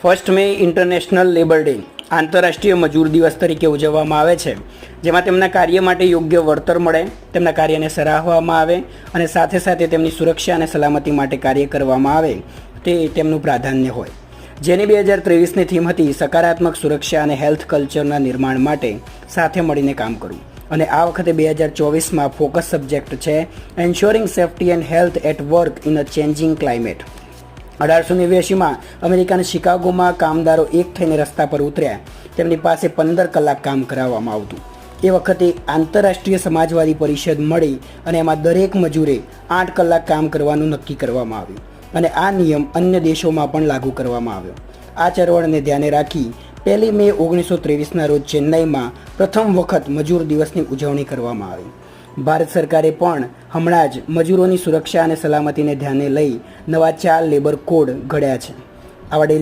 1 મે international labour day આંતરરાષ્ટ્રીય મજૂર દિવસ તરીકે ઉજવવામાં આવે છે, જેમાં તેમના કાર્ય માટે યોગ્ય વળતર મળે, તેમના કાર્યને સરાહવામાં આવે અને સાથે સાથે તેમની સુરક્ષા અને સલામતી માટે કાર્ય કરવામાં આવે તે તેમનું પ્રાધાન્ય હોય. જેની 2023ની થીમ હતી સકારાત્મક સુરક્ષા અને હેલ્થ કલ્ચરના નિર્માણ માટે સાથે મળીને કામ કરવું. અને આ વખતે 2024માં ફોકસ સબ્જેક્ટ છે ensuring safety and health at work in a changing climate. 1889માં અમેરિકાના શિકાગોમાં કામદારો એક થઈને રસ્તા પર ઉતર્યા. તેમની પાસે 15 કલાક કામ કરાવવામાં આવતું. એ વખતે આંતરરાષ્ટ્રીય સમાજવાદી પરિષદ મળી અને એમાં દરેક મજૂરે 8 કલાક કામ કરવાનું નક્કી કરવામાં આવ્યું અને આ નિયમ અન્ય દેશોમાં પણ લાગુ કરવામાં આવ્યો. આ ચળવળને ધ્યાને રાખી 1 મે 1923ના રોજ ચેન્નઈમાં પ્રથમ વખત મજૂર દિવસની ઉજવણી કરવામાં આવી. ભારત સરકારે પણ હમણાં જ મજૂરોની સુરક્ષા અને સલામતીને ધ્યાને લઈ નવા 4 લેબર કોડ ઘડ્યા છે. આવા ડેલી